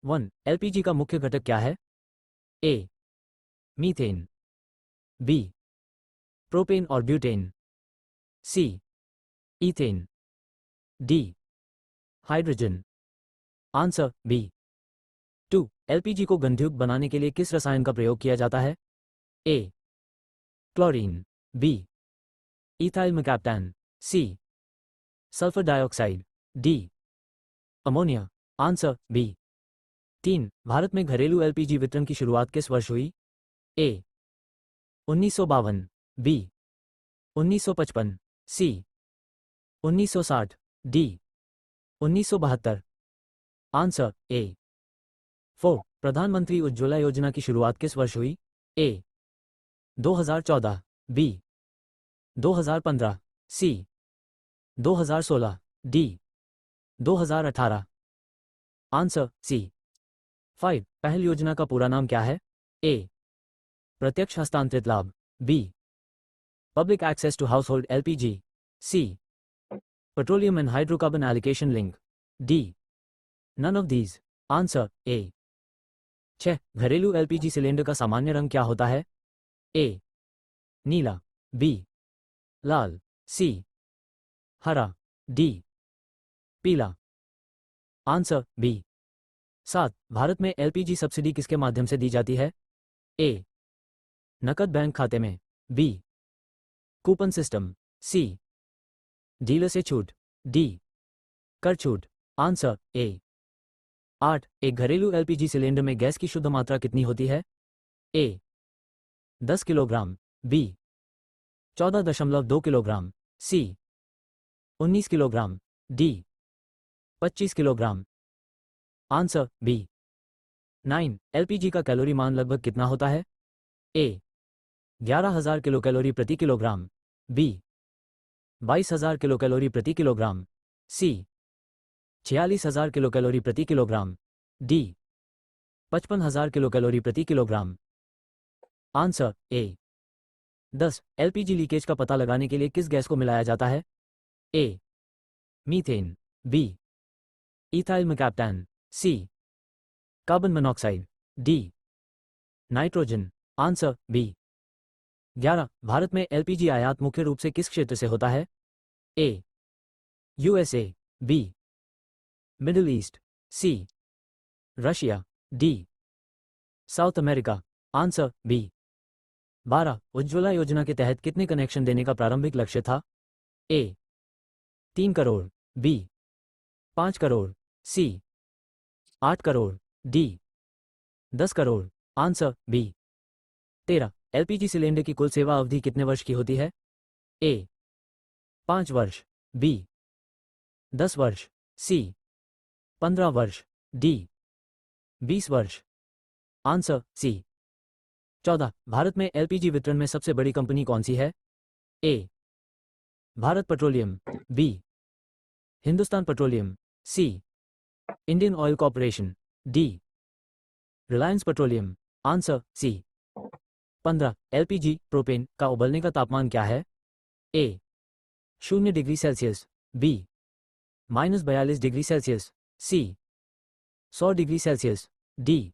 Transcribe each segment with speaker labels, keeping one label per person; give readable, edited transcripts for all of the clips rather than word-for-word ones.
Speaker 1: 1. LPG का मुख्य घटक क्या है? ए. Methane, B. प्रोपेन और butane, C. Ethane, D. Hydrogen. Answer B. 2. LPG को गंधयुक्त बनाने के लिए किस रसायन का प्रयोग किया जाता है? A. Chlorine, B. Ethyl mercaptan, C. Sulphur dioxide, D. Ammonia. Answer B. 3. Bharat में घरेलू एलपीजी वितरण की शुरुआत किस वर्ष हुई? A. 1952, B. 1955, C. 1960, D. 1972। Answer A. 4. प्रधानमंत्री उज्ज्वला योजना की शुरुआत किस वर्ष हुई? A. 2014, B. 2015, C. 2016, D. 2018। Answer C. 5. Pahal योजना का पूरा नाम क्या है? ए. प्रत्यक्ष हस्तांतरित लाभ, B. Public access to household LPG, C. Petroleum and hydrocarbon allocation link, D. None of these. Answer A. 6. घरेलू एलपीजी सिलेंडर का सामान्य रंग क्या होता है? ए. नीला, बी. लाल, सी. हरा, डी. पीला। Answer B. 7. भारत में एलपीजी सब्सिडी किसके माध्यम से दी जाती है? ए. नकद बैंक खाते में, बी. कूपन सिस्टम, सी. डीलर से छूट, डी. कर छूट। Answer A. 8. एक घरेलू एलपीजी सिलेंडर में गैस की शुद्ध मात्रा कितनी होती है? A. 10 kilogram, B. 14.2 kilogram, C. 19 kilogram, D. 25 kilogram. Answer B. 9. LPG का कैलोरी मान लगभग कितना होता है? ए. 11,000 किलोकैलोरी प्रति किलोग्राम, बी. 22,000 किलोकैलोरी प्रति किलोग्राम, सी. 46,000 किलोकैलोरी प्रति किलोग्राम, डी. 55,000 किलोकैलोरी प्रति kilogram. Answer A. 10. LPG leakage का पता लगाने के लिए किस गैस को मिलाया जाता है? A. Methane, B. Ethyl mercaptan, C. Carbon monoxide, D. Nitrogen. Answer B. 11. Bharat में एलपीजी आयात मुख्य रूप से किस क्षेत्र से होता है? A. USA, B. Middle east, C. Russia, D. South America. Answer B. 12. Ujjwala योजना के तहत कितने कनेक्शन देने का प्रारंभिक लक्ष्य था? A. 3 crore, B. 5 crore, C. 8 crore, D. 10 crore. Answer B. 13. LPG cylinder की कुल सेवा अवधि कितने वर्ष की होती है? ए. 5 वर्ष, बी. 10 वर्ष, सी. 15 वर्ष, डी. 20 वर्ष। Answer C. 14. भारत में एलपीजी वितरण में सबसे बड़ी कंपनी कौन सी है? A. Bharat petroleum, B. Hindustan petroleum, C. Indian oil corporation, D. Reliance petroleum. Answer C. 15. LPG propane का उबलने का तापमान क्या है? A. 0 degree Celsius, B. -42 degree Celsius, C. 100 degree Celsius, D.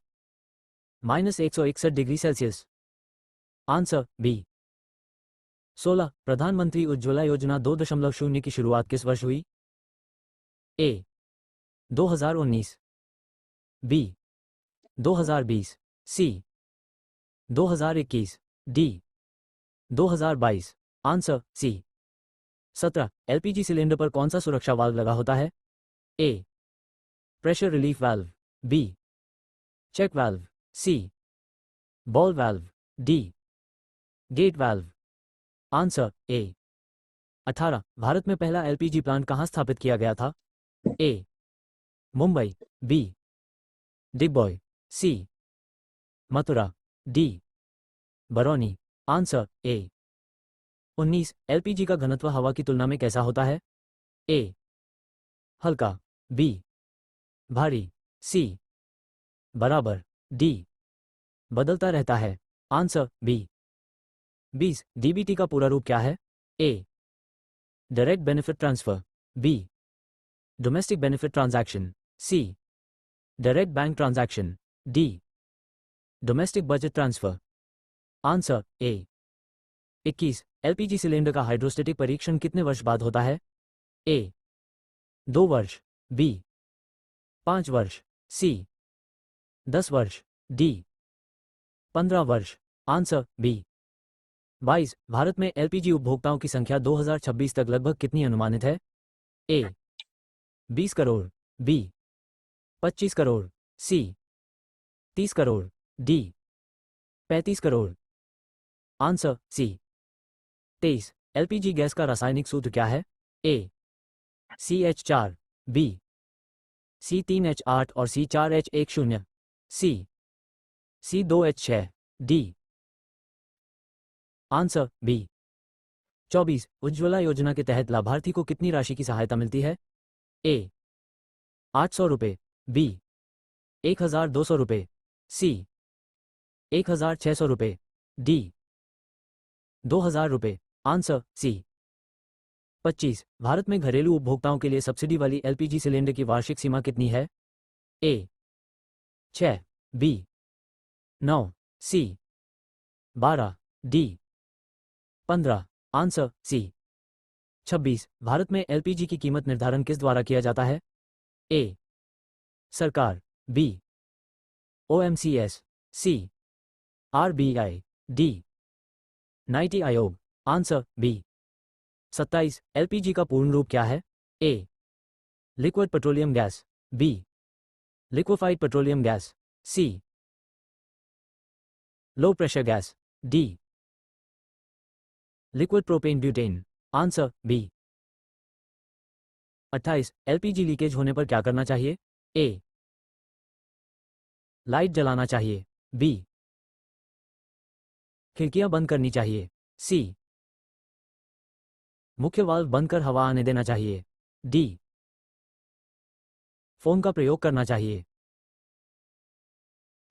Speaker 1: -161 degree Celsius. Answer B. 16. प्रधानमंत्री उज्ज्वला योजना 2.0 की शुरुआत किस वर्ष हुई? A. 2019, B. 2020, C. 2021, D. 2022। Answer C. 17. LPG cylinder पर कौन सा सुरक्षा वाल्व लगा होता है? A. Pressure relief valve, B. Check valve, C. Ball valve, D. Gate valve. Answer A. 18. Bharat में पहला एलपीजी प्लांट कहां स्थापित किया गया था? A. Mumbai, B. Digboi, C. Mathura, D. Barauni. Answer A. 19. LPG का घनत्व हवा की तुलना में कैसा होता है? ए. हल्का, बी. भारी, सी. बराबर, डी. बदलता रहता है। Answer B. 20. डीबीटी का पूरा रूप क्या है? A. Direct benefit transfer, B. Domestic benefit transaction, C. Direct bank transaction, D domestic budget transfer. Answer A 21। LPG cylinder का हाइड्रोस्टेटिक परीक्षण कितने वर्ष बाद होता है? ए 2 वर्ष, बी 5 वर्ष, सी 10 वर्ष, डी 15 वर्ष। Answer B 22। भारत में एलपीजी उपभोक्ताओं की संख्या 2026 तक लगभग कितनी अनुमानित है? A 20 crore, B 25 crore, C 30 crore, D 35 crore. Answer C 23। LPG gas का रासायनिक सूत्र क्या है? ए CH4, बी C3H8 और C4H10, C C2H6, D. Answer B 24। Ujjwala योजना के तहत लाभार्थी को कितनी राशि की सहायता मिलती है? ए 800 रुपये, बी 1200 रुपये, सी 1600 रुपये, डी 2000 रुपये। Answer C 25। भारत में घरेलू उपभोक्ताओं के लिए सब्सिडी वाली एलपीजी सिलेंडर की वार्षिक सीमा कितनी है? A 6, B 9, C 12, D 15। Answer C 26। Bharat में एलपीजी की कीमत निर्धारण किस द्वारा किया जाता है? ए सरकार, बी ओएमसीएस, सी RBI, D NITI Aayog. Answer B 27। LPG का पूर्ण रूप क्या है? A liquid petroleum gas, B liquefied petroleum gas, C low pressure gas, D liquid propane butane. Answer B 28। LPG leakage होने पर क्या करना चाहिए? ए लाइट जलाना चाहिए, बी खिड़कियां बंद करनी चाहिए, सी मुख्य वाल्व बंद कर हवा आने देना चाहिए, डी फोन का प्रयोग करना चाहिए।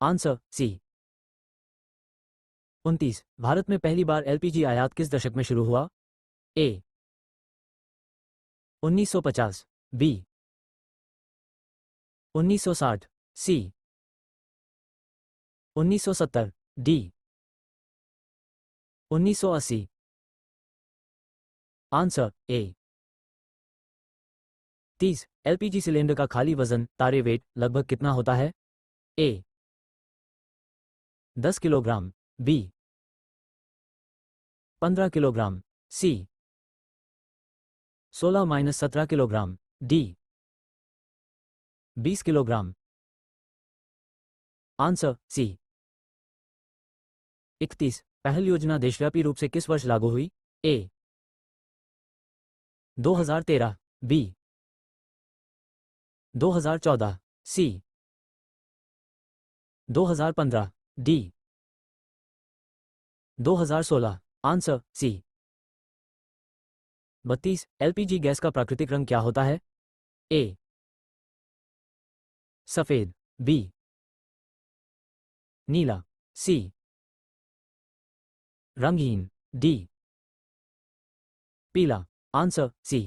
Speaker 1: Answer C 29। भारत में पहली बार एलपीजी आयात किस दशक में शुरू हुआ? A 1950, B 1960, C 1970, D 1980। Answer A 30। LPG cylinder का खाली वजन तारे वेट लगभग कितना होता है? A 10 kilogram, B 15 kilogram, C 16-17 kilogram, D 20 kilogram. Answer C 31। पहल योजना देशव्यापी रूप से किस वर्ष लागू हुई? A 2013, B 2014, C 2015, D 2016। Answer C 32। LPG gas का प्राकृतिक रंग क्या होता है? ए सफेद, बी नीला, सी रंगहीन, डी पीला। Answer C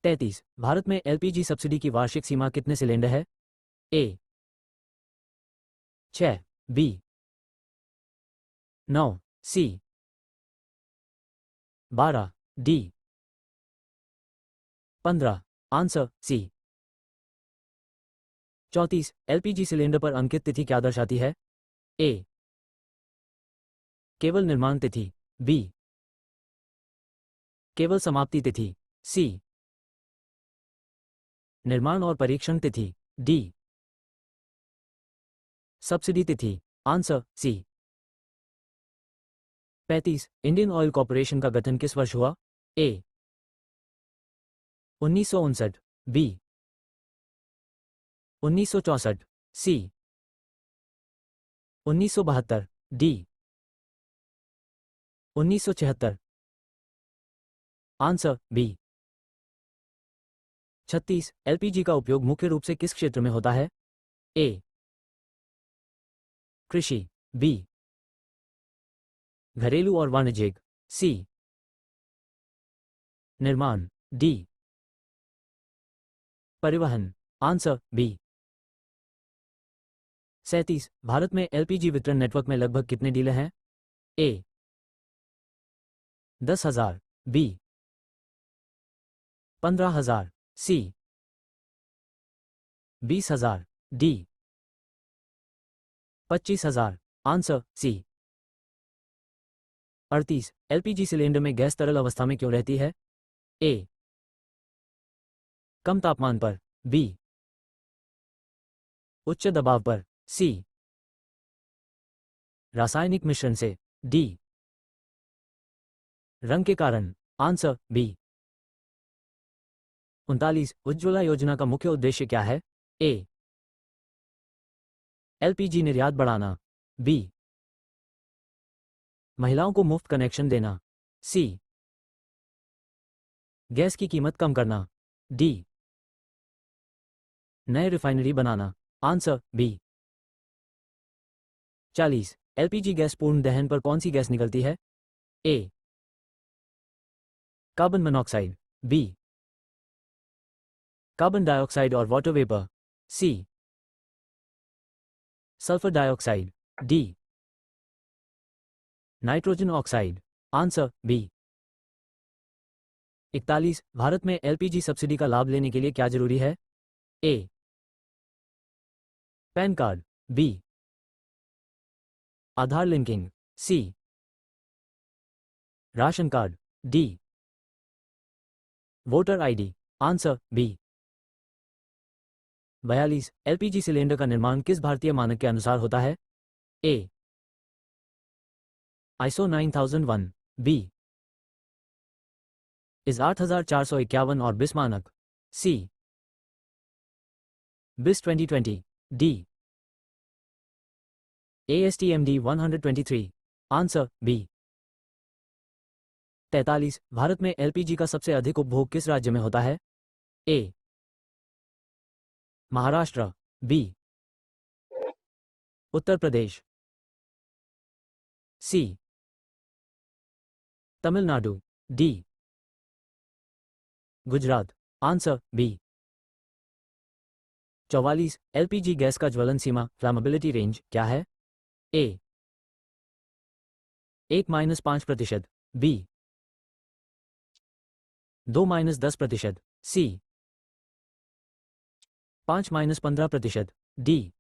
Speaker 1: 33। भारत में एलपीजी सब्सिडी की वार्षिक सीमा कितने सिलेंडर है? A 6, B 9, C 12, D 15। Answer C 34। LPG cylinder पर अंकित तिथि क्या दर्शाती है? ए केवल निर्माण तिथि, बी केवल समाप्ति तिथि, सी निर्माण और परीक्षण तिथि, डी सब्सिडी तिथि। Answer C 35। Indian oil corporation का गठन किस वर्ष हुआ? A 1959, B 1964, C 1972, D 1976। Answer B 36। LPG का उपयोग मुख्य रूप से किस क्षेत्र में होता है? ए कृषि, बी घरेलू और वाणिज्यिक, सी निर्माण, डी परिवहन। Answer B. 37 भारत में एलपीजी वितरण नेटवर्क में लगभग कितने डीलर हैं? A 10,000, B 15,000, C 20,000, D 25,000। Answer C. 38 LPG cylinder में गैस तरल अवस्था में क्यों रहती है? ए कम तापमान पर, बी उच्च दबाव पर, सी रासायनिक मिश्रण से, डी रंग के कारण। Answer B. 39 उज्ज्वला योजना का मुख्य उद्देश्य क्या है? ए एलपीजी निर्यात बढ़ाना, बी महिलाओं को मुफ्त कनेक्शन देना, सी गैस की कीमत कम करना, डी नए रिफाइनरी बनाना। Answer B. 40 एलपीजी गैस पूर्ण दहन पर कौन सी गैस निकलती है? A carbon monoxide, B carbon dioxide और water vapour, C sulphur dioxide, D nitrogen oxide. Answer B. 41 Bharat में एलपीजी सब्सिडी का लाभ लेने के लिए क्या जरूरी है? A PAN card, B Aadhaar linking, C ration card, D voter ID. Answer B. 42 LPG cylinder का निर्माण किस भारतीय मानक के अनुसार होता है? ए आईएसओ 9001, बी इस 8451 और बिस मानक, C BIS 2020, D ASTM D123। Answer B. 43 भारत में एलपीजी का सबसे अधिक उपभोग किस राज्य में होता है? A Maharashtra, B Uttar Pradesh, C Tamil Nadu, D Gujarat. Answer B. 44 LPG gas का ज्वलन सीमा फ्लैमेबिलिटी रेंज क्या है? A 1-5%, B 2-10%, C 5-15%, D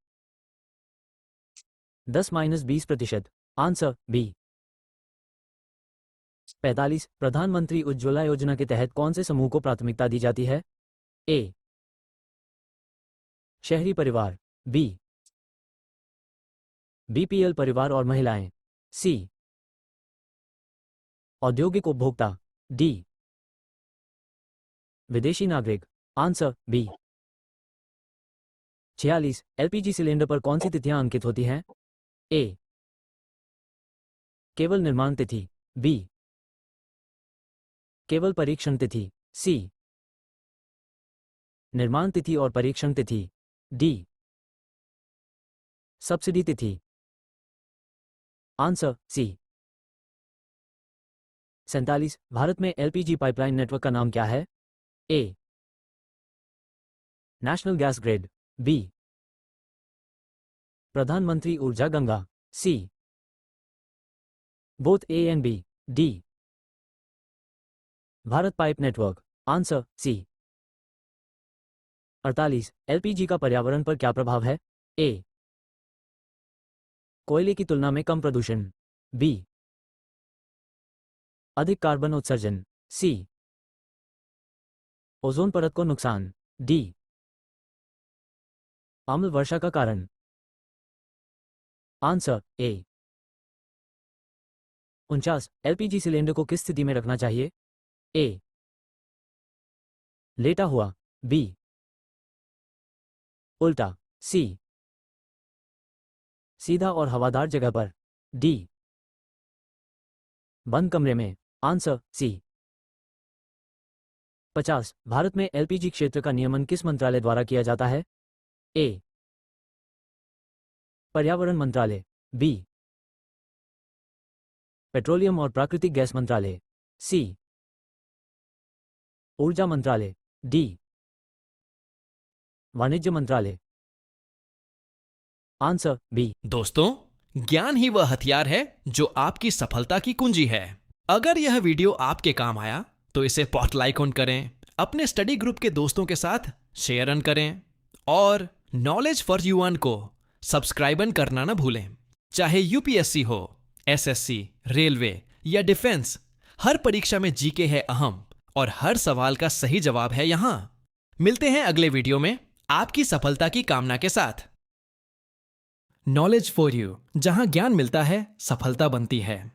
Speaker 1: 10-20%। Answer B. 45 प्रधानमंत्री उज्ज्वला योजना के तहत कौन से समूह को प्राथमिकता दी जाती है? ए शहरी परिवार, बी बीपीएल परिवार और महिलाएं, सी औद्योगिक उपभोक्ता, डी विदेशी नागरिक। Answer B. 46 एलपीजी सिलेंडर पर कौन सी तिथियां अंकित होती हैं? ए केवल निर्माण तिथि, बी केवल परीक्षण तिथि, सी निर्माण तिथि और परीक्षण तिथि, डी सब्सिडी तिथि। Answer C. 47 भारत में एलपीजी पाइपलाइन नेटवर्क का नाम क्या है? A national gas grid, B प्रधानमंत्री Urja Ganga, C both A and B, D Bharat pipe network. Answer C. 48 LPG का पर्यावरण पर क्या प्रभाव है? ए कोयले की तुलना में कम प्रदूषण, बी अधिक कार्बन उत्सर्जन, सी ओजोन परत को नुकसान, डी अम्ल वर्षा का कारण। Answer A. 49 एलपीजी सिलेंडर को किस स्थिति में रखना चाहिए? ए लेटा हुआ, बी उल्टा, सी सीधा और हवादार जगह पर, डी बंद कमरे में। Answer C. 50 भारत में एलपीजी क्षेत्र का नियमन किस मंत्रालय द्वारा किया जाता है? ए पर्यावरण मंत्रालय, बी पेट्रोलियम और प्राकृतिक गैस मंत्रालय, सी ऊर्जा मंत्रालय, डी वाणिज्य मंत्रालय। Answer B.
Speaker 2: दोस्तों, ज्ञान ही वह हथियार है जो आपकी सफलता की कुंजी है। अगर यह वीडियो आपके काम आया तो इसे लाइक ऑन करें, अपने स्टडी ग्रुप के दोस्तों के साथ शेयर ऑन करें और नॉलेज फॉर यू को सब्सक्राइब करना ना भूलें। चाहे यूपीएससी हो, एसएससी, रेलवे या डिफेंस, हर परीक्षा में जीके है अहम और हर सवाल का सही जवाब है यहाँ। मिलते हैं अगले वीडियो में आपकी सफलता की कामना के साथ। नॉलेज फॉर यू, जहां ज्ञान मिलता है, सफलता बनती है।